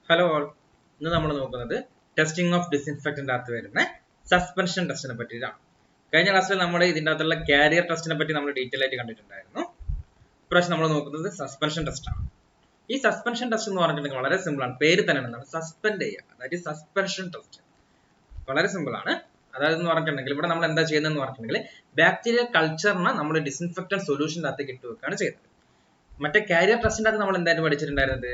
Hello all, ഇന്ന് നമ്മൾ നോക്കുന്നത് ടെസ്റ്റിംഗ് ഓഫ് ഡിസിൻഫെക്റ്റന്റ് അകത്ത് വരുന്ന സസ്പെൻഷൻ ടെസ്റ്റിനെ പറ്റിയിട്ടാണ്. കഴിഞ്ഞ ക്ലാസ്സിൽ നമ്മൾ ഇതിൻ്റെ അകത്തുള്ള കാരിയർ ടെസ്റ്റിനെ പറ്റി നമ്മൾ ഡീറ്റെയിൽ ആയിട്ട് കണ്ടിട്ടുണ്ടായിരുന്നു. ഇപ്രാവശ്യം നമ്മൾ നോക്കുന്നത് സസ്പെൻഷൻ ടെസ്റ്റ് ആണ്. ഈ സസ്പെൻഷൻ ടെസ്റ്റ് എന്ന് പറഞ്ഞിട്ടുണ്ടെങ്കിൽ വളരെ സിമ്പിൾ ആണ്. പേര് തന്നെ എന്താണ്? സസ്പെൻഡ് ചെയ്യുക, അതായത് സസ്പെൻഷൻ ടെസ്റ്റ്. വളരെ സിമ്പിൾ ആണ്. അതായത് എന്ന് പറഞ്ഞിട്ടുണ്ടെങ്കിൽ ഇവിടെ നമ്മൾ എന്താ ചെയ്യുന്നതെന്ന് പറഞ്ഞിട്ടുണ്ടെങ്കിൽ ബാക്ടീരിയൽ കൾച്ചറിനെ നമ്മൾ ഡിസിൻഫെക്റ്റന്റ് സൊല്യൂഷൻ്റെ അകത്തേക്ക് ഇട്ട് വെക്കുകയാണ് ചെയ്യുന്നത്. മറ്റേ കാരിയർ ടെസ്റ്റിൻ്റെ അകത്ത് നമ്മൾ എന്തായാലും പഠിച്ചിട്ടുണ്ടായിരുന്നത്,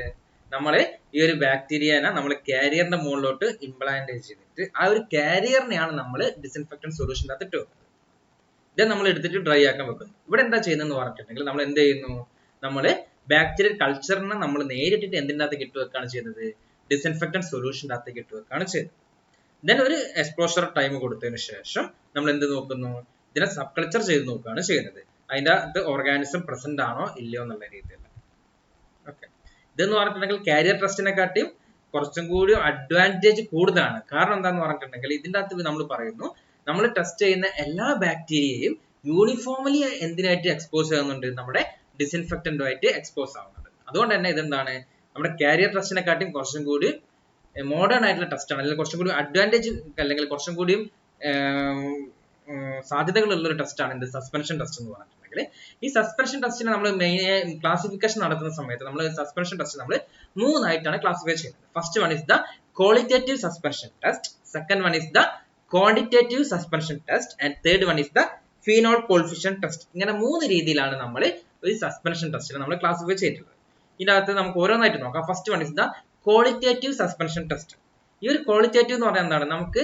നമ്മൾ ഈ ഒരു ബാക്ടീരിയനെ നമ്മൾ കാരിയറിന്റെ മുകളിലോട്ട് ഇംപ്ലാന്റ് ചെയ്തിട്ട് ആ ഒരു കാരിയറിനെയാണ് നമ്മൾ ഡിസിൻഫെക്റ്റന്റ് സൊല്യൂഷൻ്റെ അകത്ത് ഇട്ട് വെക്കുന്നത്. ഇത് നമ്മൾ എടുത്തിട്ട് ഡ്രൈ ആക്കാൻ വെക്കുന്നു. ഇവിടെ എന്താ ചെയ്യുന്നതെന്ന് പറഞ്ഞിട്ടുണ്ടെങ്കിൽ നമ്മൾ എന്ത് ചെയ്യുന്നു, നമ്മൾ ബാക്ടീരിയൽ കൾച്ചറിനെ നമ്മൾ നേരിട്ടിട്ട് എന്തിൻ്റെ അകത്തേക്ക് ഇട്ട് വെക്കുകയാണ് ചെയ്യുന്നത്, ഡിസിൻഫെക്റ്റന്റ് സൊല്യൂഷൻ്റെ അകത്തേക്ക് ഇട്ട് വെക്കുകയാണ് ചെയ്യുന്നത്. ദെൻ ഒരു എക്സ്പോഷർ ടൈം കൊടുത്തതിന് ശേഷം നമ്മൾ എന്ത് നോക്കുന്നു, ഇതിനെ സബ് കൾച്ചർ ചെയ്ത് നോക്കുകയാണ് ചെയ്യുന്നത്. അതിൻ്റെ അകത്ത് ഓർഗാനിസം പ്രസന്റ് ആണോ ഇല്ലയോ എന്നുള്ള രീതിയിൽ. ഓക്കെ, ഇതെന്ന് പറഞ്ഞിട്ടുണ്ടെങ്കിൽ കാരിയർ ടെസ്റ്റിനെക്കാട്ടിയും കുറച്ചും കൂടി അഡ്വാൻറ്റേജ് കൂടുതലാണ്. കാരണം എന്താന്ന് പറഞ്ഞിട്ടുണ്ടെങ്കിൽ ഇതിൻ്റെ അകത്ത് നമ്മൾ പറയുന്നു, നമ്മൾ ടെസ്റ്റ് ചെയ്യുന്ന എല്ലാ ബാക്ടീരിയയും യൂണിഫോംലി എന്തിനായിട്ട് എക്സ്പോസ് ചെയ്യുന്നുണ്ട്, നമ്മുടെ ഡിസിൻഫെക്റ്റന്റുമായിട്ട് എക്സ്പോസ് ആവുന്നുണ്ട്. അതുകൊണ്ട് തന്നെ ഇതെന്താണ്, നമ്മുടെ കാരിയർ ടെസ്റ്റിനെക്കാട്ടിയും കുറച്ചും കൂടി മോഡേൺ ആയിട്ടുള്ള ടെസ്റ്റ് ആണ്, അല്ലെങ്കിൽ കുറച്ചും കൂടി അഡ്വാൻറ്റേജ് അല്ലെങ്കിൽ കുറച്ചും കൂടിയും സാധ്യതകളുള്ള ഒരു ടെസ്റ്റ് ആണ് ഇത് സസ്പെൻഷൻ ടെസ്റ്റ് എന്ന് പറഞ്ഞിട്ടുണ്ടെങ്കിൽ. ഈ സസ്പെൻഷൻ ടെസ്റ്റിനെ നമ്മൾ മെയിൻ ക്ലാസിഫിക്കേഷൻ നടത്തുന്ന സമയത്ത് നമ്മൾ സസ്പെൻഷൻ ടെസ്റ്റ് നമ്മൾ മൂന്നായിട്ടാണ് ക്ലാസിഫൈ ചെയ്യുന്നത്. First one is the qualitative suspension test, second one is the quantitative suspension test, and third one is the phenol coefficient test. ഇങ്ങനെ മൂന്ന് രീതിയിലാണ് നമ്മൾ ഒരു സസ്പെൻഷൻ ടെസ്റ്റിനെ നമ്മൾ ക്ലാസിഫൈ ചെയ്തിട്ടുള്ളത്. ഇതിനകത്ത് നമുക്ക് ഓരോന്നായിട്ട് നോക്കാം. First one is the qualitative suspension test. ഈ ഒരു ക്വാളിറ്റേറ്റീവ് എന്ന് പറഞ്ഞാൽ എന്താണ്, നമുക്ക്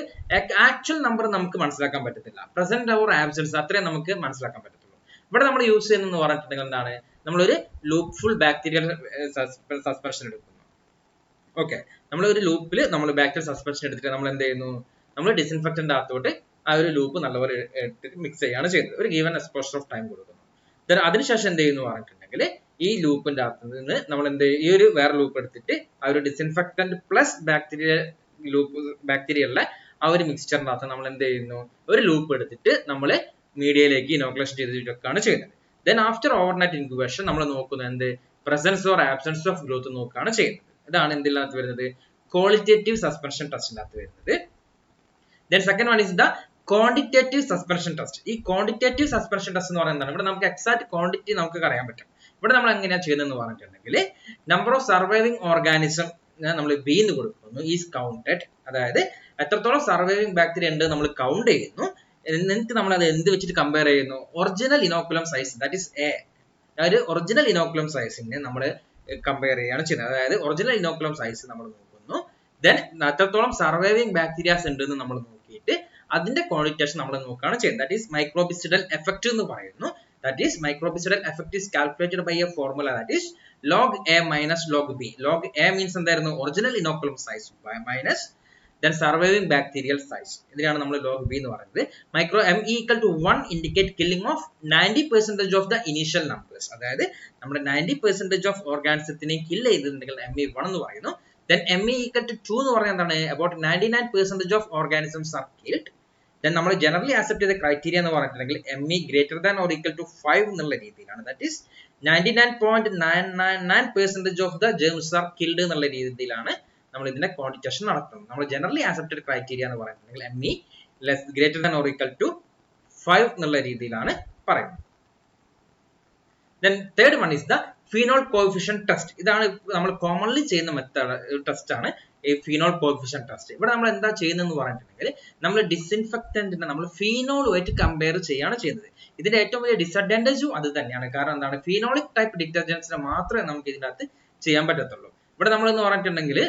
ആക്ച്വൽ നമ്പർ നമുക്ക് മനസ്സിലാക്കാൻ പറ്റത്തില്ല, പ്രസന്റ് ഓർ ആബ്സെൻസ് അത്രയും നമുക്ക് മനസ്സിലാക്കാൻ പറ്റത്തുള്ളൂ. ഇവിടെ നമ്മൾ യൂസ് ചെയ്യുന്നതെന്ന് പറഞ്ഞിട്ടുണ്ടെങ്കിൽ എന്താണ്, നമ്മളൊരു ലൂപ്പ് ഫുൾ ബാക്ടീരിയൽ സസ്പെൻഷൻ എടുക്കുന്നു. ഓക്കെ, നമ്മൾ ഒരു ലൂപ്പിൽ നമ്മൾ ബാക്ടീരിയൽ സസ്പെൻഷൻ എടുത്തിട്ട് നമ്മൾ എന്ത് ചെയ്യുന്നു, നമ്മൾ ഡിസിൻഫെക്റ്റന്റ് അകത്തോട്ട് ആ ഒരു ലൂപ്പ് നല്ലപോലെ എടുത്തിട്ട് മിക്സ് ചെയ്യാണ് ചെയ്യുന്നത്. ഒരു ഗീവൻ എക്സ്പോഷർ ഓഫ് ടൈം കൊടുക്കുന്നു. അതിനുശേഷം എന്ത് ചെയ്യുന്നു പറഞ്ഞിട്ടുണ്ടെങ്കിൽ ഈ ലൂപ്പിന്റെ അകത്ത് നിന്ന് നമ്മൾ എന്ത് ഈ ഒരു വേറെ ലൂപ്പ് എടുത്തിട്ട് ആ ഒരു ഡിസിൻഫെക്റ്റന്റ് പ്ലസ് ബാക്ടീരിയലിലെ ആ ഒരു മിക്സ്ചറിന്റെ അകത്ത് നമ്മൾ എന്ത് ചെയ്യുന്നു, ഒരു ലൂപ്പ് എടുത്തിട്ട് നമ്മൾ മീഡിയയിലേക്ക് ഇനോക്കുലേഷൻ ചെയ്തിട്ടൊക്കെയാണ് ചെയ്യുന്നത്. ദെൻ ആഫ്റ്റർ ഓവർനൈറ്റ് ഇൻക്യുബേഷൻ നമ്മൾ നോക്കുന്നത് എന്ത്, presence or absence of growth നോക്കുകയാണ് ചെയ്യുന്നത്. ഇതാണ് എന്തിനകത്ത് വരുന്നത്, ക്വാളിറ്റേറ്റീവ് സസ്പെൻഷൻ ടെസ്റ്റിനകത്ത് വരുന്നത്. Then second one is the quantitative suspension test. ഈ ക്വാണ്ടിറ്റേറ്റീവ് സസ്പെൻഷൻ ടെസ്റ്റ് എന്ന് പറയുന്നത് ഇവിടെ നമുക്ക് എക്സാക്ട് ക്വാണ്ടിറ്റി നമുക്ക് അറിയാൻ പറ്റും. ഇവിടെ നമ്മൾ എങ്ങനെയാണ് ചെയ്യുന്നതെന്ന് പറഞ്ഞിട്ടുണ്ടെങ്കിൽ നമ്പർ ഓഫ് സർവൈവിംഗ് ഓർഗാനിസം നമ്മൾ ബി എന്ന് കൊടുക്കുന്നു, ഈസ് കൗണ്ടഡ്. അതായത് എത്രത്തോളം സർവൈവിംഗ് ബാക്ടീരിയ ഉണ്ട് നമ്മൾ കൗണ്ട് ചെയ്യുന്നു. എന്നിട്ട് നമ്മൾ അത് എന്ത് വെച്ചിട്ട് കമ്പയർ ചെയ്യുന്നു, original inoculum size, that is A. അതായത് ഒറിജിനൽ ഇനോക്കുലം സൈസിനെ നമ്മൾ കമ്പയർ ചെയ്യുകയാണ് ചെയ്യുന്നത്. അതായത് ഒറിജിനൽ ഇനോക്കുലം സൈസ് നമ്മൾ നോക്കുന്നു. ദെൻ എത്രത്തോളം സർവൈവിംഗ് ബാക്ടീരിയാസ് ഉണ്ട് എന്ന് നമ്മൾ നോക്കിയിട്ട് അതിന്റെ ക്വാണ്ടിറ്റേഷൻ നമ്മൾ നോക്കുകയാണ് ചെയ്യുന്നത്. ദാറ്റ് ഈസ് മൈക്രോബിസിഡൽ എഫക്റ്റ് എന്ന് പറയുന്നു. That is microbicidal effect is calculated by a formula, that is log A minus log B. Log A means എന്തായിരുന്നു, original inoculum size minus then surviving bacterial size. ഇതിനാണ് നമ്മൾ log B എന്ന് പറയുന്നത്. Micro M equal to 1 indicate killing of 90% of the initial numbers. അതായത് നമ്മുടെ 90% of organismത്തിനെ kill ചെയ്തിട്ടുണ്ടെങ്കിൽ ME1 എന്ന് പറയുന്നു. Then ME equal to 2 എന്ന് പറഞ്ഞാൽ എന്താണ്, about 99% of organisms are killed. Then നമ്മൾ ജനറലി ആക്സെപ്റ്റ് ചെയ്ത ക്രൈറ്റീരിയ എന്ന് പറഞ്ഞിട്ടുണ്ടെങ്കിൽ ME greater than or equal to 5 എന്നുള്ള രീതിയിലാണ്. That is 99.999% of the germs are killed എന്നുള്ള രീതിയിലാണ് നമ്മൾ ഇതിന്റെ ക്വാണ്ടിറ്റേഷൻ നടത്തുന്നത്. നമ്മൾ ജനറലി ആക്സെപ്റ്റഡ് ക്രൈറ്റീരിയ എന്ന് പറഞ്ഞിട്ടുണ്ടെങ്കിൽ ME greater than or equal to 5 എന്നുള്ള രീതിയിലാണ് പറയുന്നത്. Then third one is the phenol coefficient test. ഇതാണ് നമ്മൾ കോമൺലി ചെയ്യുന്ന മെത്തേഡ് ടെസ്റ്റ് ആണ് ഈ ഫീനോൾ കോഎഫിഷ്യന്റ് ടെസ്റ്റ്. ഇവിടെ നമ്മൾ എന്താ ചെയ്യുന്നതെന്ന് പറഞ്ഞിട്ടുണ്ടെങ്കിൽ നമ്മൾ ഡിസിൻഫെക്റ്റന്റിനെ നമ്മൾ ഫീനോളുമായിട്ട് കമ്പയർ ചെയ്യാണ് ചെയ്യുന്നത്. ഇതിന്റെ ഏറ്റവും വലിയ ഡിസഡ്വാൻറ്റേജും അത് തന്നെയാണ്. കാരണം എന്താണ്, ഫീനോളിക് ടൈപ്പ് ഡിറ്റർജൻസിനെ മാത്രമേ നമുക്ക് ഇതിനകത്ത് ചെയ്യാൻ പറ്റത്തുള്ളൂ. ഇവിടെ നമ്മൾ എന്ന് പറഞ്ഞിട്ടുണ്ടെങ്കിൽ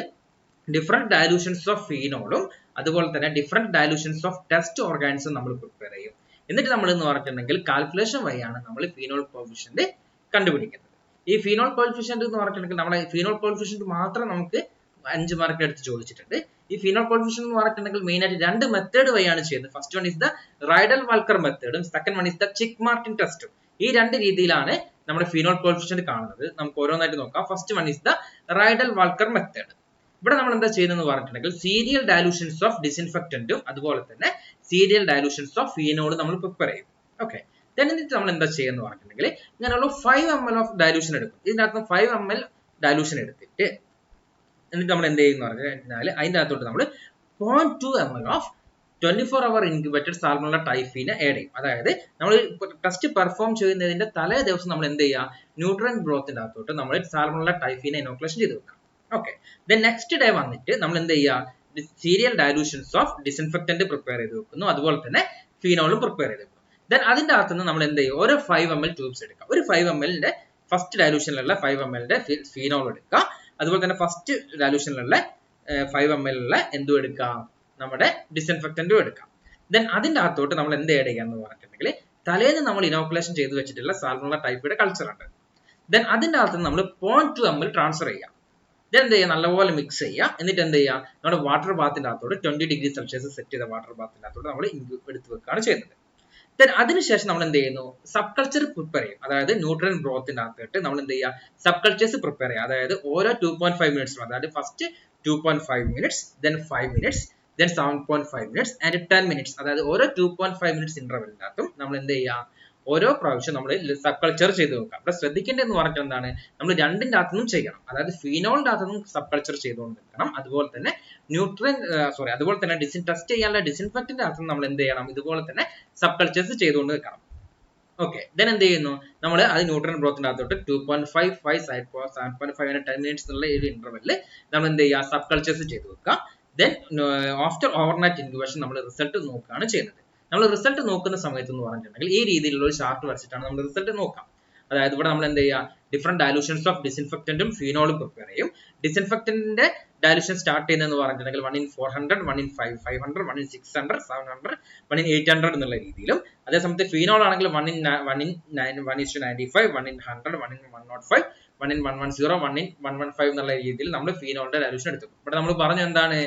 ഡിഫറെന്റ് ഡയലൂഷൻസ് ഓഫ് ഫീനോളും അതുപോലെ തന്നെ ഡിഫറെന്റ് ഡയലൂഷൻസ് ഓഫ് ടെസ്റ്റ് ഓർഗാനിസും നമ്മൾ പ്രിപ്പയർ ചെയ്യും. എന്നിട്ട് നമ്മൾ എന്ന് പറഞ്ഞിട്ടുണ്ടെങ്കിൽ കാൽക്കുലേഷൻ വഴിയാണ് നമ്മൾ ഫീനോൾ കോഎഫിഷ്യന്റ് കണ്ടുപിടിക്കുന്നത്. ഈ ഫീനോൾ കോഎഫിഷ്യന്റ് എന്ന് പറഞ്ഞിട്ടുണ്ടെങ്കിൽ നമ്മുടെ ഫീനോൾ കോഎഫിഷ്യന്റ് മാത്രം നമുക്ക് 5 മാർക്ക് എടുത്ത് ചോദിച്ചിട്ടുണ്ട്. ഈ ഫീനോൾ കോഎഫിഷ്യന്റ് എന്ന് പറഞ്ഞിട്ടുണ്ടെങ്കിൽ മെയിൻ ആയിട്ട് 2 മെത്തേഡ് വഴിയാണ് ചെയ്യുന്നത്. First one is the Rideal Walker മെത്തേഡും second one is the Chick Martin ടെസ്റ്റും. ഈ 2 രീതിയിലാണ് നമ്മുടെ ഫീനോൾ കോഎഫിഷ്യന്റ് കാണുന്നത്. നമുക്ക് ഓരോന്നായിട്ട് നോക്കാം. First one is the Rideal Walker method. ഇവിടെ നമ്മൾ എന്താ ചെയ്യുന്നതെന്ന് പറഞ്ഞിട്ടുണ്ടെങ്കിൽ സീരിയൽ ഡയലൂഷൻസ് ഓഫ് ഡിസിൻഫെക്റ്റന്റും അതുപോലെ തന്നെ സീരിയൽ ഡയലൂഷൻസ് ഓഫ് ഫീനോളും നമ്മൾ പ്രിപ്പയർ ചെയ്യും. ഓക്കെ, എന്നിട്ട് നമ്മൾ എന്താ ചെയ്യുന്നത് പറഞ്ഞിട്ടുണ്ടെങ്കിൽ ഇങ്ങനെയുള്ള 5 ml ഓഫ് ഡയലൂഷൻ എടുക്കും. ഇതിനകത്ത് 5 ml ഡയലൂഷൻ എടുത്തിട്ട് എന്നിട്ട് നമ്മൾ എന്ത് ചെയ്യുന്നു പറഞ്ഞാൽ അതിൻ്റെ അകത്തോട്ട് നമ്മൾ 0.2 ml of 24-hour incubated Salmonella ടൈഫീനെ ആഡ് ചെയ്യും. അതായത് നമ്മൾ ടെസ്റ്റ് പെർഫോം ചെയ്യുന്നതിന്റെ തലേ ദിവസം നമ്മൾ എന്ത് ചെയ്യുക, ന്യൂട്രിയൻ ബ്രോത്തിന്റെ അകത്തോട്ട് നമ്മൾ സാൽമണല്ല ടൈഫീനെ ഇനോക്കുലേഷൻ ചെയ്ത് വെക്കാം. ഓക്കെ, ദെൻ നെക്സ്റ്റ് ഡേ വന്നിട്ട് നമ്മൾ എന്ത് ചെയ്യുക, സീരിയൽ ഡയലൂഷൻസ് ഓഫ് ഡിസിൻഫെക്റ്റന്റ് പ്രിപ്പയർ ചെയ്ത് വെക്കുന്നു, അതുപോലെ തന്നെ ഫീനോളും പ്രിപ്പയർ ചെയ്ത് വെക്കും. ദെൻ അതിന്റെ അകത്ത് നിന്ന് നമ്മൾ എന്ത് ചെയ്യും, ഓരോ 5 ml ട്യൂബ്സ് എടുക്കുക. ഒരു 5 ml ഫസ്റ്റ് ഡയലൂഷനിലുള്ള 5 ml ഫീനോൾ എടുക്കുക, അതുപോലെ തന്നെ ഫസ്റ്റ് ഡയലൂഷനിലുള്ള 5 ml എന്തും എടുക്കാം, നമ്മുടെ ഡിസിൻഫെക്റ്റന്റും എടുക്കാം. ദെൻ അതിന്റെ അകത്തോട്ട് നമ്മൾ എന്ത് ആഡ് ചെയ്യാന്ന് പറഞ്ഞിട്ടുണ്ടെങ്കിൽ തലേന്ന് നമ്മൾ ഇനോക്കുലേഷൻ ചെയ്ത് വെച്ചിട്ടുള്ള സാൽമണല്ല ടൈഫോയിഡ് കൾച്ചർ ഉണ്ട്. ദെൻ അതിന്റെ അകത്ത് നമ്മൾ 0.2 ml ട്രാൻസ്ഫർ ചെയ്യാം. ദെൻ എന്ത് ചെയ്യുക, നല്ലപോലെ മിക്സ് ചെയ്യുക. എന്നിട്ട് എന്ത് ചെയ്യുക, നമ്മുടെ വാട്ടർ ബാത്തിന്റെ അകത്തോട്ട് 20°C സെറ്റ് ചെയ്ത വാട്ടർ ബാത്തിന്റെ അകത്തോട്ട് നമ്മൾ എടുത്ത് വെക്കുകയാണ് ചെയ്യുന്നത്. ദെൻ അതിനുശേഷം നമ്മൾ എന്ത് ചെയ്യുന്നു, സബ് കൾച്ചർ പ്രിപ്പയർ ചെയ്യും. അതായത് ന്യൂട്രിയൻ ബ്രോത്തിന്റെ അകത്തോട്ട് നമ്മൾ എന്ത് ചെയ്യുക, സബ് കൾച്ചേഴ്സ് പ്രിപ്പയർ ചെയ്യുക. അതായത് ഓരോ 2.5 മിനിറ്റ്സും, അതായത് first 2.5 minutes, then 5 minutes, then 7.5 minutes and 10 minutes. അതായത് ഓരോ 2.5 മിനിറ്റ്സ് ഇന്റർവെലിനകത്തും നമ്മൾ എന്ത് ചെയ്യുക, ഓരോ പ്രാവശ്യം നമ്മൾ സബ് കൾച്ചർ ചെയ്ത് നോക്കാം. അവിടെ ശ്രദ്ധിക്കേണ്ടതെന്ന് പറഞ്ഞിട്ട് എന്താണ്, നമ്മൾ രണ്ടിന്റെ അകത്തുനിന്നും ചെയ്യണം. അതായത് ഫീനോളിന്റെ അകത്തുനിന്നും സബ് കൾച്ചർ ചെയ്തുകൊണ്ട് നിൽക്കണം, അതുപോലെ തന്നെ അതുപോലെ തന്നെ ടെസ്റ്റ് ചെയ്യാനുള്ള ഡിസിൻഫെക്റ്റന്റ് അകത്തുനിന്ന് നമ്മൾ എന്ത് ചെയ്യണം, ഇതുപോലെ തന്നെ സബ് കൾച്ചേഴ്സ് ചെയ്തുകൊണ്ട് നിൽക്കണം. ഓക്കെ, ദെൻ എന്ത് ചെയ്യുന്നു, നമ്മൾ അത് ന്യൂട്രിയൻ ബ്രോത്തിന്റെ അകത്തോട്ട് 2.5, 5, 7.5 10 മിനിറ്റ്സ് എന്നുള്ള ഒരു ഇന്റർവെല്ലിൽ നമ്മൾ എന്ത് ചെയ്യുക, സബ് കൾച്ചേഴ്സ് ചെയ്ത് വെക്കുക. ദെൻ ആഫ്റ്റർ ഓവർനൈറ്റ് ഇൻക്യുബേഷൻ നമ്മൾ റിസൾട്ട് നോക്കുകയാണ് ചെയ്യുന്നത്. നമ്മൾ റിസൾട്ട് നോക്കുന്ന സമയത്ത് എന്ന് പറഞ്ഞിട്ടുണ്ടെങ്കിൽ ഈ രീതിയിലുള്ള ഒരു ചാർട്ട് വരച്ചിട്ടാണ് നമ്മൾ റിസൾട്ട് നോക്കാം. അതായത് ഇവിടെ നമ്മൾ എന്ത് ചെയ്യുക, ഡിഫറെന്റ് ഡയലൂഷൻസ് ഓഫ് ഡിസിൻഫെക്റ്റന്റും ഫീനോളും പ്രിപ്പയർ ചെയ്യും. ഡിസിൻഫെക്റ്റന്റിന്റെ ഡയലൂഷൻ സ്റ്റാർട്ട് ചെയ്യുന്നതെന്ന് പറഞ്ഞിട്ടുണ്ടെങ്കിൽ 1 in 400, 1 in 500, 1 in 600, 700, 1 in 800 എന്നുള്ള രീതിയിലും, അതേസമയത്ത് ഫീനോൾ ആണെങ്കിൽ 1 in 1:95, 1 in 100, 1 in 105, 1 in 110, 1 in 115 എന്നുള്ള രീതിയിൽ നമ്മൾ ഫീനോളിന്റെ ഡയലൂഷൻ എടുത്തു. ഇവിടെ നമ്മൾ പറഞ്ഞു എന്താണ്,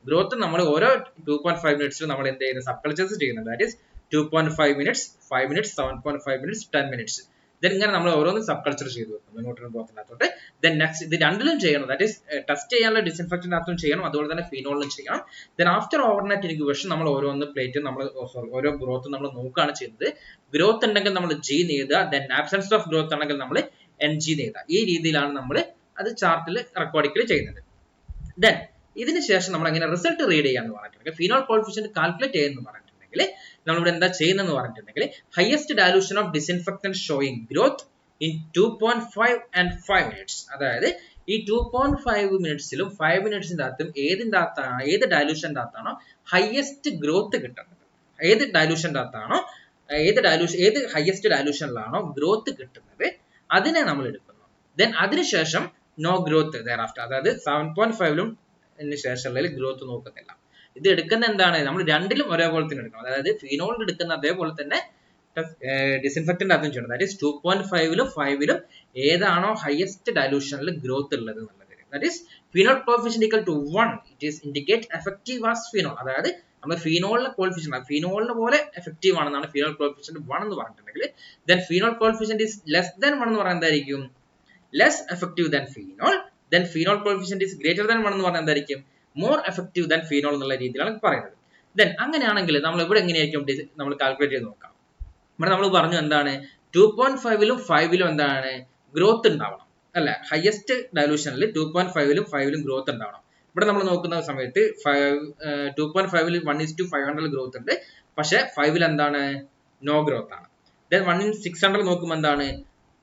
ഗ്രോത്ത് നമ്മൾ ഓരോ 2.5 മിനിറ്റ്സിൽ നമ്മൾ എന്ത് ചെയ്യുന്നത്, സബ് കൾച്ചേഴ്സ് ചെയ്യുന്നുണ്ട്. That is 2.5 minutes, 5 minutes, 7.5 minutes, 10 minutes. Then ഇങ്ങനെ നമ്മൾ ഓരോന്ന് സബ് കൾച്ചർ ചെയ്ത് വെക്കുന്നു ന്യൂട്രിയൻ ബ്രോത്തിനകത്തോട്ട്. ദെൻ നെക്സ്റ്റ് ഇത് രണ്ടിലും ചെയ്യണം, ദാറ്റ് ഈസ് ടെസ്റ്റ് ചെയ്യാനുള്ള ഡിസിൻഫെക്റ്റന്റിനകത്തും ചെയ്യണം, അതുപോലെ തന്നെ ഫീനോളിലും ചെയ്യണം. ദെൻ ആഫ്റ്റർ ഓവർനൈറ്റ് ഇൻക്യുബേഷൻ നമ്മൾ ഓരോന്ന് പ്ലേറ്റ് നമ്മൾ ഓരോ ഗ്രോത്ത് നമ്മൾ നോക്കുകയാണ് ചെയ്യുന്നത്. ഗ്രോത്ത് ഉണ്ടെങ്കിൽ നമ്മൾ G എഴുതുക, ദെൻ ആബ്സെൻസ് ഓഫ് ഗ്രോത്ത് ആണെങ്കിൽ നമ്മൾ NG എഴുതുക. ഈ രീതിയിലാണ് നമ്മൾ അത് ചാർട്ടിൽ റെക്കോർഡിക്കൽ ചെയ്യുന്നത്. ദെൻ ഇതിന് ശേഷം നമ്മൾ എങ്ങനെ റിസൾട്ട് റീഡ് ചെയ്യാന്ന് പറഞ്ഞിട്ടുണ്ടെങ്കിൽ, ഫീനോൾ കോഎഫിഷ്യന്റ് കാൽക്കുലേറ്റ് ചെയ്യുന്നു പറഞ്ഞിട്ടുണ്ടെങ്കിൽ നമ്മളിവിടെ എന്താ ചെയ്യുന്നതെന്ന് പറഞ്ഞിട്ടുണ്ടെങ്കിൽ, highest dilution of disinfectant showing growth in 2.5 and 5 minutes. അതായത് ഈ 2.5 മിനിറ്റ്സിലും 5 മിനിറ്റ്സിന്റെ അകത്തും ഏത് ഡയലൂഷന്റെ അകത്താണോ ഹയസ്റ്റ് ഗ്രോത്ത് കിട്ടുന്നത്, ഏത് ഹയസ്റ്റ് ഡയലൂഷനിലാണോ ഗ്രോത്ത് കിട്ടുന്നത് അതിനെ നമ്മൾ എടുക്കുന്നു. ദെൻ അതിനുശേഷം നോ ഗ്രോത്ത് thereafter, അതായത് 7.5ലും ശേഷമുള്ള ഗ്രോത്ത് നോക്കുന്നില്ല. ഇത് എടുക്കുന്ന എന്താണ്, നമ്മൾ രണ്ടിലും ഒരേപോലെ തന്നെ എടുക്കണം. അതായത് ഫീനോളിൽ എടുക്കുന്ന അതേപോലെ തന്നെ ഡിസിൻഫെക്റ്റന്റ് അതും ചെയ്യണം. ദാറ്റ് ഈസ് 2.5ലും 5ലും ഏതാണോ ഹയസ്റ്റ് ഡയലൂഷനിൽ ഗ്രോത്ത് ഉള്ളത് എന്നുള്ളത്. That is phenol coefficient equal to 1, it is indicate effective as phenol. അതായത് നമ്മൾ ഫീനോളിന്റെ കോഎഫിഷ്യന്റ് ഫീനോളിനെ പോലെ എഫക്റ്റീവ് ആണെന്നാണ് ഫീനോൾ കോഎഫിഷ്യന്റ് 1 എന്ന് പറഞ്ഞിട്ടുണ്ടെങ്കിൽ, then phenol coefficient is less than 1 എന്ന് പറഞ്ഞാൽ എന്തായിരിക്കും, less effective than phenol. Then phenol coefficient is greater than 1 എന്ന് പറഞ്ഞാൽ എന്തായിരിക്കും, മോർ എഫക്റ്റീവ് ദാൻ ഫീനോൾ എന്നുള്ള രീതിയിലാണ് പറയുന്നത്. ദെൻ അങ്ങനെയാണെങ്കിൽ നമ്മൾ ഇവിടെ എങ്ങനെയായിരിക്കും നമ്മൾ കാൽക്കുലേറ്റ് ചെയ്ത് നോക്കാം. ഇവിടെ നമ്മൾ പറഞ്ഞു എന്താണ്, 2.5ലും 5ലും എന്താണ് ഗ്രോത്ത് ഉണ്ടാവണം അല്ലെ, ഹയസ്റ്റ് ഡയലൂഷനിൽ 2.5ലും 5ലും ഗ്രോത്ത് ഉണ്ടാവണം. ഇവിടെ നമ്മൾ നോക്കുന്ന സമയത്ത് 2.5ൽ 1:500 ഗ്രോത്ത് ഉണ്ട്, പക്ഷെ 5ൽ എന്താണ് നോ ഗ്രോത്ത് ആണ്. ദെൻ 1 in 600 നോക്കുമ്പോൾ എന്താണ്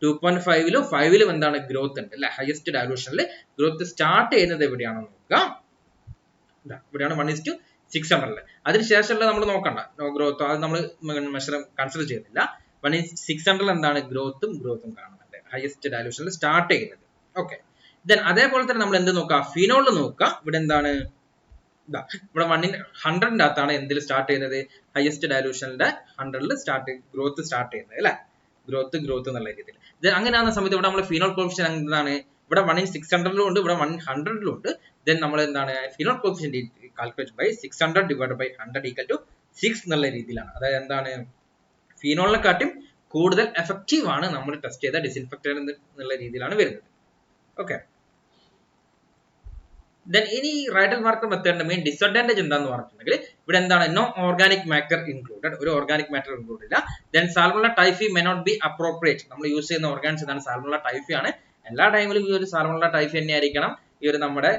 2.5ലും 5ലും എന്താണ് ഗ്രോത്ത് ഉണ്ട് അല്ലെ, ഹയസ്റ്റ് ഡയലൂഷനിൽ ഗ്രോത്ത് സ്റ്റാർട്ട് ചെയ്യുന്നത് എവിടെയാണെന്ന് നോക്കുക. ഇവിടെയാണ് 1:600. അതിനുശേഷമുള്ള നമ്മൾ നോക്കണ്ട, നോ ഗ്രോത്ത്, അത് നമ്മൾ കൺസിഡർ ചെയ്യുന്നില്ല. 1:600 എന്താണ് ഗ്രോത്തും കാണുന്നുണ്ട്, ഹയസ്റ്റ് ഡയലൂഷനിൽ സ്റ്റാർട്ട് ചെയ്യുന്നത്. ഓക്കെ, ദെൻ അതേപോലെ തന്നെ നമ്മൾ എന്ത് നോക്കാം, ഫീനോളിൽ നോക്കാം. ഇവിടെ എന്താണ്, ഇവിടെ 1:100 അകത്താണ് എന്തിൽ സ്റ്റാർട്ട് ചെയ്യുന്നത്, ഹയസ്റ്റ് ഡയലൂഷനിലെ 100ൽ ഗ്രോത്ത് സ്റ്റാർട്ട് ചെയ്യുന്നത് അല്ലെ, ഗ്രോത്ത് എന്നുള്ള രീതിയിൽ. ദെൻ അങ്ങനെയാകുന്ന സമയത്ത് ഇവിടെ നമ്മൾ ഫീനോൾ കോഎഫിഷ്യന്റ് എന്താണ്, ഇവിടെ 1:600ലും ഉണ്ട്, ഇവിടെ 100ലും ഉണ്ട്. ദെൻ നമ്മൾ എന്താണ് phenol coefficient calculate by 600 divide by 100 equal to 6 എന്നുള്ള രീതിയിലാണ്. അതായത് എന്താണ് ഫീനോളിനെക്കാട്ടും കൂടുതൽ എഫക്റ്റീവ് ആണ് നമ്മൾ ടെസ്റ്റ് ചെയ്ത ഡിസിൻഫെക്റ്റന്റ് എന്നുള്ള രീതിയിലാണ് വരുന്നത്. ഓക്കെ, ദെൻ ഇനി റൈഡൽ മാർക്കർ മെത്തേഡിന്റെ മെയിൻ ഡിസഡ്വാൻറ്റേജ് എന്താണെന്ന് പറഞ്ഞിട്ടുണ്ടെങ്കിൽ, ഇവിടെ എന്താണ് നോ ഓർഗാനിക് മാറ്റർ ഇൻക്ലൂഡഡ്, ഒരു ഓർഗാനിക് മാറ്റർ ഇൻക്ലൂഡ് ഇല്ല. Then Salmonella typhi may not be appropriate, നമ്മൾ യൂസ് ചെയ്യുന്ന ഓർഗാനിസ് എന്താണ് സാൽമണല്ല ടൈഫി ആണ്. എല്ലാ ടൈമിലും ഈ ഒരു സാൽമണല്ല ടൈഫി തന്നെ ആയിരിക്കണം ഈ ഒരു നമ്മുടെ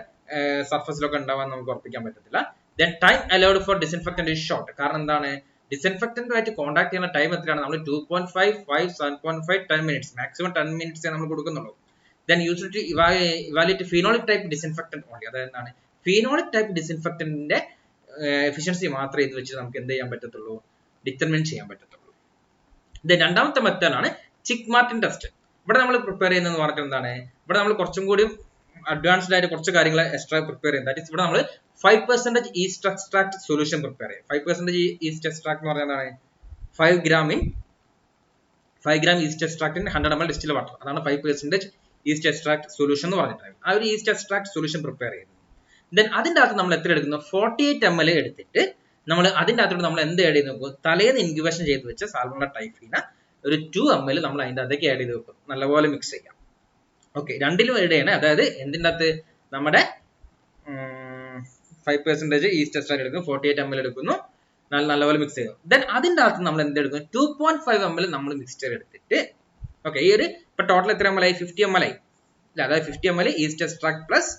സർഫസിലൊക്കെ ഉണ്ടാവാൻ നമുക്ക് ഉറപ്പിക്കാൻ പറ്റത്തില്ല. Then time allowed for disinfectant is short. കാരണം എന്താണ്, ഡിസിൻഫെക്ടന്റുമായിട്ട് കോൺടാക്ട് ചെയ്യുന്ന ടൈം എത്രയാണ്? നമ്മൾ 2.5, 5, 7.5, 10 മിനിറ്റ്സ്, മാക്സിമം 10 മിനിറ്റ്സ് നമ്മൾ കൊടുക്കുന്നുള്ളൂ. Then used to evaluate phenolic type disinfectant only. അതായത് എന്താണ്, ഫിനോളിക് ടൈപ്പ് ഡിസിൻഫെക്ടന്റിന്റെ എഫിഷ്യൻസി മാത്രമേ ഇത് വെച്ച് നമുക്ക് എന്ത് ചെയ്യാൻ പറ്റത്തുള്ളൂ, ഡിറ്റർമിൻ ചെയ്യാൻ പറ്റത്തുള്ളൂ. ദെൻ രണ്ടാമത്തെ മെത്തേഡാണ് ചിക്ക് മാർട്ടിൻ ടെസ്റ്റ്. ഇവിടെ നമ്മൾ പ്രിപ്പയർ ചെയ്യുന്നത് പറഞ്ഞിട്ട് എന്താണ്, ഇവിടെ നമ്മൾ കുറച്ചും കൂടി അഡ്വാൻസ്ഡ് ആയിട്ട് കുറച്ച് കാര്യങ്ങൾ എക്സ്ട്രാ പ്രിപ്പയർ ചെയ്യും. ദാറ്റ് ഈസ് ഇവിടെ നമ്മൾ 5% ഈസ്റ്റ് എക്സ്ട്രാക്ട് സൊല്യൂഷൻ പ്രിപ്പയർ ചെയ്യും. 5% ഈസ്റ്റ് എക്സ്ട്രാക്ട് എന്ന് പറയുന്നത് എന്താണ്, 5 gram east extract in 100 ml distil water. അതാണ് 5% ഈസ്റ്റ് എക്സ്ട്രാക്ട് സൊല്യൂഷൻ എന്ന് പറഞ്ഞിട്ട് ആ ഒരു ഈസ്റ്റ് എക്സ്ട്രാക്ട് സൊല്യൂഷൻ പ്രിപ്പയർ ചെയ്യുന്നത്. ദെൻ അതിൻ്റെ അകത്ത് നമ്മൾ എത്ര എടുക്കുന്നു, 48 ml എടുത്തിട്ട് നമ്മൾ അതിൻ്റെ അകത്തോട്ട് നമ്മൾ എന്ത് ആഡ് ചെയ്ത് നോക്കും, തലേന്ന് ഇൻക്യുബേഷൻ ചെയ്ത് വെച്ച സാൽമോണ ടൈഫീന ഒരു 2 ml നമ്മൾ അതിൻ്റെ അകത്തേക്ക് ആഡ് ചെയ്ത് വെക്കും. നല്ലപോലെ മിക്സ് ചെയ്യാം. ഓക്കെ, രണ്ടിലും ആഡ് ചെയ്യണേ. അതായത് എന്തിൻ്റെ അകത്ത്, നമ്മുടെ 5% ഈസ്റ്റ് എക്സ്ട്രാക്ട് എടുക്കും, 48 ml എടുക്കുന്നു, നല്ലപോലെ മിക്സ് ചെയ്യും. ദെൻ അതിൻ്റെ അകത്ത് നമ്മൾ എന്തെടുക്കും, 2.5 ml നമ്മൾ മിക്സ്ചർ എടുത്തിട്ട്, ഓക്കെ, ഈ ഒരു ഇപ്പൊ ടോട്ടൽ എത്ര ml ആയി, 50 ml ആയി അല്ലെ. അതായത് 50 ml yeast extract plus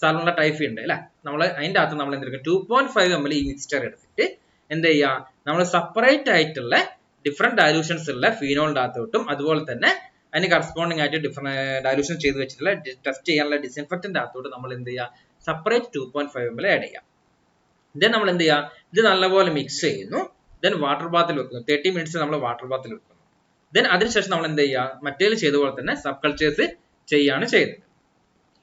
Salmonella typhi ഉണ്ട് അല്ലെ. നമ്മൾ അതിൻ്റെ അകത്ത് നമ്മൾ എന്തെടുക്കും, 2.5 ml ഈ മിക്സ്ചർ എടുത്തിട്ട് എന്ത് ചെയ്യുക, നമ്മൾ സെപ്പറേറ്റ് ആയിട്ടുള്ള ഡിഫറെന്റ് ഡയലൂഷൻസ് ഉള്ള ഫീനോളിൻ്റെ അകത്തോട്ടും അതുപോലെ തന്നെ അതിന് കറസ്പോണ്ടിങ് ആയിട്ട് ഡിഫറെന്റ് ഡയലൂഷൻ ചെയ്ത് വെച്ചിട്ടുള്ള ടെസ്റ്റ് ചെയ്യാനുള്ള ഡിസിൻഫെക്ടന്റ് അകത്തോട്ട് നമ്മൾ എന്ത് ചെയ്യുക, സെപ്പറേറ്റ് 2.5 ml ആഡ് ചെയ്യാം. ദെൻ നമ്മൾ എന്ത് ചെയ്യുക, ഇത് നല്ലപോലെ മിക്സ് ചെയ്യുന്നു. ദെൻ വാട്ടർ ബാത്തിൽ വെക്കുന്നു, 30 മിനിറ്റ്സ് നമ്മൾ വാട്ടർ ബാത്തിൽ വെക്കുന്നു. ദെൻ അതിനുശേഷം നമ്മൾ എന്ത് ചെയ്യുക, മറ്റേതിൽ ചെയ്ത പോലെ തന്നെ സബ് കൾച്ചേഴ്സ് ചെയ്യാണ് ചെയ്യുന്നത്.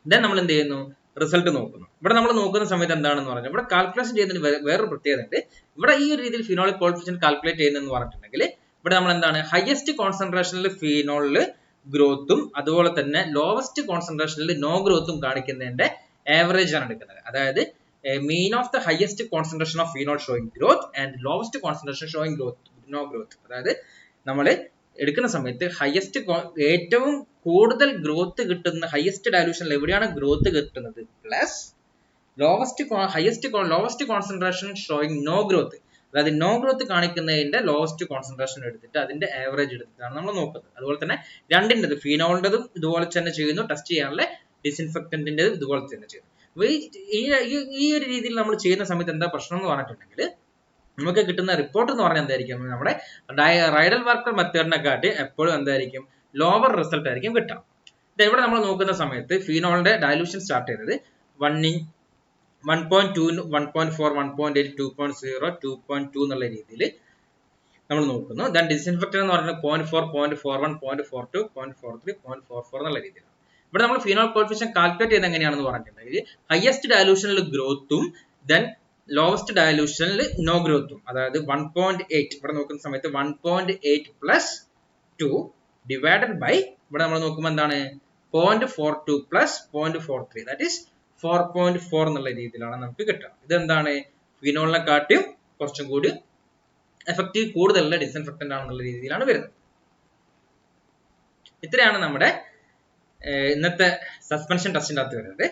ദെൻ നമ്മൾ എന്ത് ചെയ്യുന്നു, റിസൾട്ട് നോക്കുന്നു. ഇവിടെ നമ്മൾ നോക്കുന്ന സമയത്ത് എന്താണെന്ന് പറഞ്ഞാൽ, ഇവിടെ കാൽക്കുലേഷൻ ചെയ്യുന്നതിന് വേറൊരു പ്രത്യേകത ഉണ്ട്. ഇവിടെ ഈ ഒരു രീതിയിൽ ഫിനോളിക് കോഎഫിഷ്യന്റ് കാൽക്കുലേറ്റ് ചെയ്യുന്നതെന്ന് പറഞ്ഞിട്ടുണ്ടെങ്കിൽ, ഇവിടെ നമ്മൾ എന്താണ്, ഹയസ്റ്റ് കോൺസെൻട്രേഷനിൽ ഫിനോളിൽ ഗ്രോത്തും അതുപോലെ തന്നെ ലോവസ്റ്റ് കോൺസെൻട്രേഷനിൽ നോ ഗ്രോത്തും കാണിക്കുന്നതിന്റെ ആവറേജ് ആണ് എടുക്കുന്നത്. അതായത് mean of the highest concentration of phenol showing growth and lowest concentration showing no growth. അതായത് നമ്മൾ എടുക്കുന്ന സമയത്ത് ഹയസ്റ്റ് ഏറ്റവും കൂടുതൽ ഗ്രോത്ത് കിട്ടുന്ന ഹയസ്റ്റ് ഡയലൂഷനിൽ എവിടെയാണ് ഗ്രോത്ത് കിട്ടുന്നത് plus lowest concentration showing no growth, അതായത് നോ ഗ്രോത്ത് കാണിക്കുന്നതിന്റെ ലോവസ്റ്റ് കോൺസെൻട്രേഷൻ എടുത്തിട്ട് അതിന്റെ ആവറേജ് എടുത്തിട്ടാണ് നമ്മൾ നോക്കുന്നത്. അതുപോലെ തന്നെ രണ്ടിൻ്റെത് ഫിനോളിൻ്റെതും ഇതുപോലെ തന്നെ ചെയ്യുന്നു, ടെസ്റ്റ് ചെയ്യാനുള്ള ഡിസിൻഫെക്ടന്റിൻ്റെതും ഇതുപോലെ തന്നെ ചെയ്യുന്നു. ഈ ഒരു രീതിയിൽ നമ്മൾ ചെയ്യുന്ന സമയത്ത് എന്താ പ്രശ്നം എന്ന് പറഞ്ഞിട്ടുണ്ടെങ്കിൽ, നമുക്ക് കിട്ടുന്ന റിപ്പോർട്ട് എന്ന് പറഞ്ഞാൽ എന്തായിരിക്കും, നമ്മുടെ റൈഡൽ വാർക്കർ മെത്തേഡിനെക്കാട്ടി എപ്പോഴും എന്തായിരിക്കും, ലോവർ റിസൾട്ട് ആയിരിക്കും കിട്ടുക. ഇവിടെ നമ്മൾ നോക്കുന്ന സമയത്ത് ഫിനോളിന്റെ ഡയലൂഷൻ സ്റ്റാർട്ട് ചെയ്തത് 1.2, 1.4, 1.8, 2.0, 2.2 എന്നുള്ള രീതിയിൽ നമ്മൾ നോക്കുന്നു. ദെൻ ഡിസിൻഫെക്ടന്റ് എന്ന് പറയുന്നത് 0.4, 0.41, 0.42, 0.43, 0.44 എന്നുള്ള രീതിയിലാണ്. ഇവിടെ നമ്മൾ ഫിനോൾ കോഎഫിഷ്യന്റ് കാൽക്കുലേറ്റ് ചെയ്യുന്നത് എങ്ങനെയാണെന്ന് പറഞ്ഞിട്ടുണ്ടെങ്കിൽ, ഹയസ്റ്റ് ഡയലൂഷനിൽ ഗ്രോത്തും ദെൻ ലോവസ്റ്റ് ഡയലൂഷനിൽ നോ ഗ്രോത്തും, അതായത് 1.8 ഇവിടെ നോക്കുന്ന സമയത്ത് 1.8 പ്ലസ് 2 ഡിവൈഡഡ് ബൈ ഇവിടെ നമ്മൾ നോക്കുമ്പോൾ എന്താണ് 0.42 പ്ലസ് 0.43 ദാറ്റ് ഈസ് 4.4 എന്നുള്ള രീതിയിലാണ് നമുക്ക് കിട്ടുക. ഇതെന്താണ്, ഫിനോളിനെ കാട്ടിയും കുറച്ചും കൂടി എഫക്റ്റീവ് കൂടുതലുള്ള ഡിസിൻഫെക്ടന്റ് ആണെന്നുള്ള രീതിയിലാണ് വരുന്നത്. ഇത്രയാണ് നമ്മുടെ ഇന്നത്തെ സസ്പെൻഷൻ ടെസ്റ്റിന്റെ അകത്ത് വരുന്നത്.